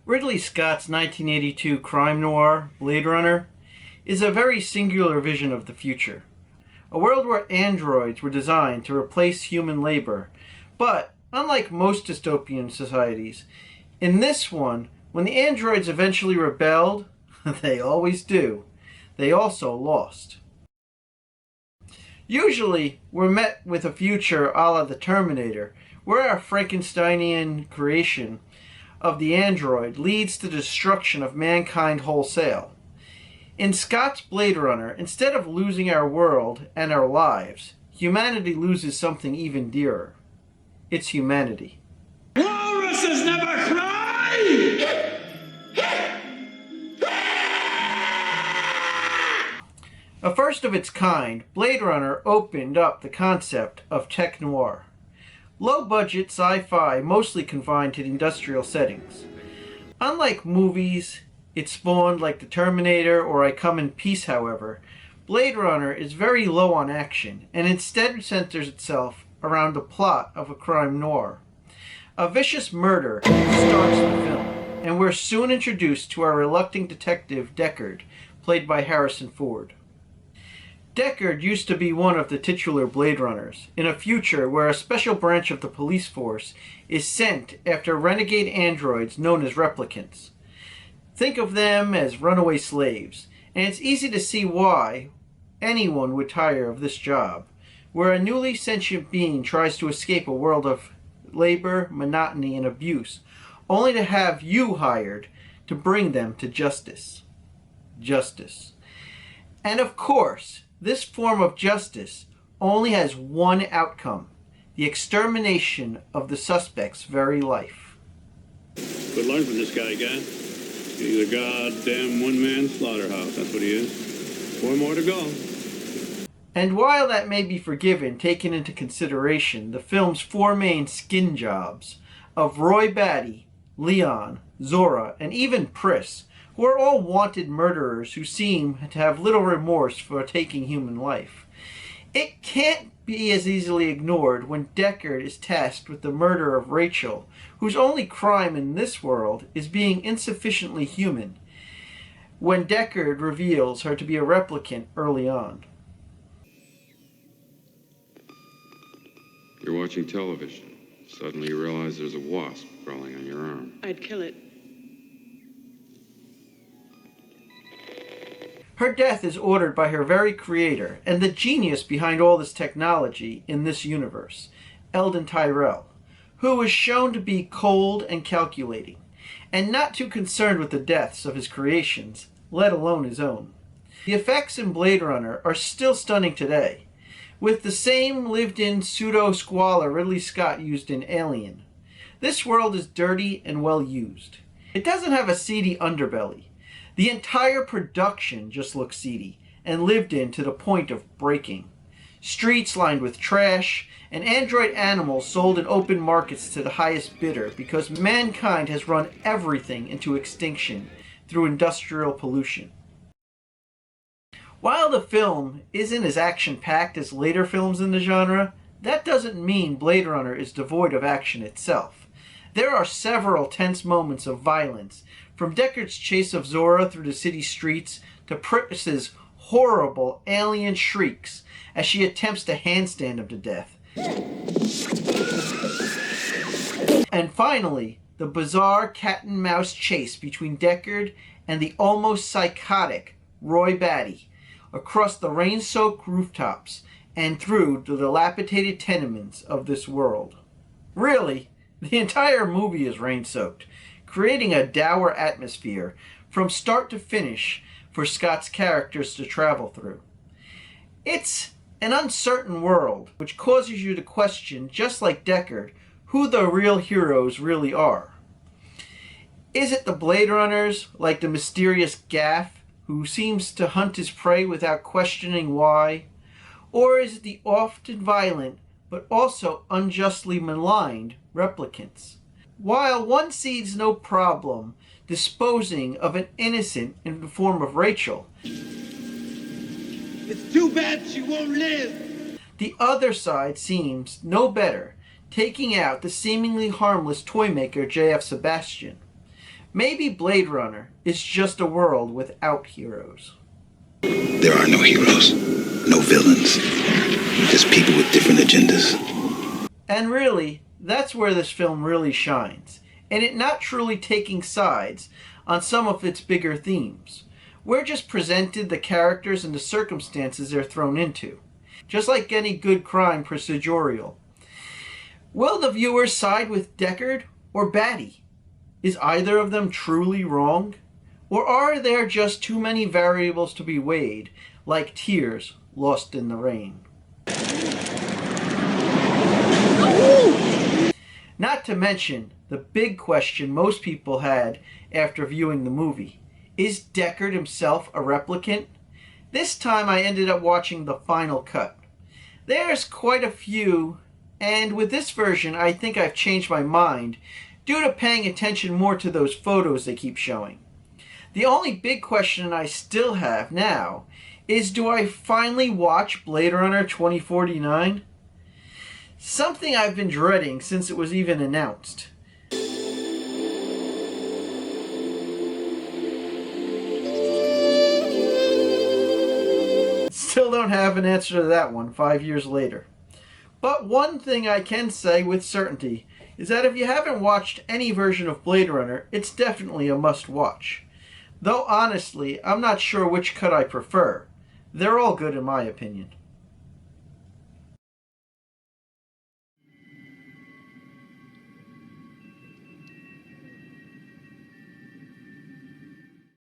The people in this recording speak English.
Ridley Scott's 1982 crime noir, Blade Runner, is a very singular vision of the future. A world where androids were designed to replace human labor, but unlike most dystopian societies, in this one, when the androids eventually rebelled, they always do, they also lost. Usually, we're met with a future a la the Terminator, where our Frankensteinian creation of the android leads to the destruction of mankind wholesale. In Scott's Blade Runner, instead of losing our world and our lives, humanity loses something even dearer. It's humanity. Walruses never cry! A first of its kind, Blade Runner opened up the concept of tech noir. Low-budget sci-fi mostly confined to the industrial settings. Unlike movies it spawned like The Terminator or I Come in Peace, however, Blade Runner is very low on action and instead centers itself around the plot of a crime noir. A vicious murder starts the film, and we're soon introduced to our reluctant detective Deckard, played by Harrison Ford. Deckard used to be one of the titular Blade Runners, in a future where a special branch of the police force is sent after renegade androids known as replicants. Think of them as runaway slaves, and it's easy to see why anyone would tire of this job, where a newly sentient being tries to escape a world of labor, monotony, and abuse, only to have you hired to bring them to justice. Justice. And of course, this form of justice only has one outcome: the extermination of the suspect's very life. Good learn from this guy. He's a goddamn one-man slaughterhouse. That's what he is. 4 more to go. And while that may be forgiven, taking into consideration the film's 4 main skin jobs of Roy Batty, Leon, Zora, and even Pris, who are all wanted murderers who seem to have little remorse for taking human life, it can't be as easily ignored when Deckard is tasked with the murder of Rachel, whose only crime in this world is being insufficiently human, when Deckard reveals her to be a replicant early on. You're watching television. Suddenly you realize there's a wasp crawling on your arm. I'd kill it. Her death is ordered by her very creator, and the genius behind all this technology in this universe, Eldon Tyrell, who is shown to be cold and calculating, and not too concerned with the deaths of his creations, let alone his own. The effects in Blade Runner are still stunning today, with the same lived-in pseudo-squalor Ridley Scott used in Alien. This world is dirty and well used. It doesn't have a seedy underbelly. The entire production just looks seedy and lived in to the point of breaking. Streets lined with trash, and android animals sold in open markets to the highest bidder because mankind has run everything into extinction through industrial pollution. While the film isn't as action-packed as later films in the genre, that doesn't mean Blade Runner is devoid of action itself. There are several tense moments of violence, from Deckard's chase of Zora through the city streets to Pris's horrible alien shrieks as she attempts to handstand him to death. And finally, the bizarre cat-and-mouse chase between Deckard and the almost psychotic Roy Batty across the rain-soaked rooftops and through the dilapidated tenements of this world. Really, the entire movie is rain-soaked, creating a dour atmosphere from start to finish for Scott's characters to travel through. It's an uncertain world, which causes you to question, just like Deckard, who the real heroes really are. Is it the Blade Runners, like the mysterious Gaff, who seems to hunt his prey without questioning why? Or is it the often violent, but also unjustly maligned, replicants? While one sees no problem disposing of an innocent in the form of Rachel, It's too bad she won't live. the other side seems no better, taking out the seemingly harmless toy maker J.F. Sebastian. Maybe Blade Runner is just a world without heroes. There are no heroes, no villains, just people with different agendas. And really, that's where this film really shines, in it not truly taking sides on some of its bigger themes. We're just presented the characters and the circumstances they're thrown into, just like any good crime procedural. Will the viewer side with Deckard or Batty? Is either of them truly wrong? Or are there just too many variables to be weighed, like tears lost in the rain? Not to mention the big question most people had after viewing the movie. Is Deckard himself a replicant? This time I ended up watching the final cut. There's quite a few, and with this version I think I've changed my mind due to paying attention more to those photos they keep showing. The only big question I still have now is, do I finally watch Blade Runner 2049? Something I've been dreading since it was even announced. Still don't have an answer to that one 5 years later. But one thing I can say with certainty is that if you haven't watched any version of Blade Runner, it's definitely a must-watch. Though honestly, I'm not sure which cut I prefer. They're all good in my opinion.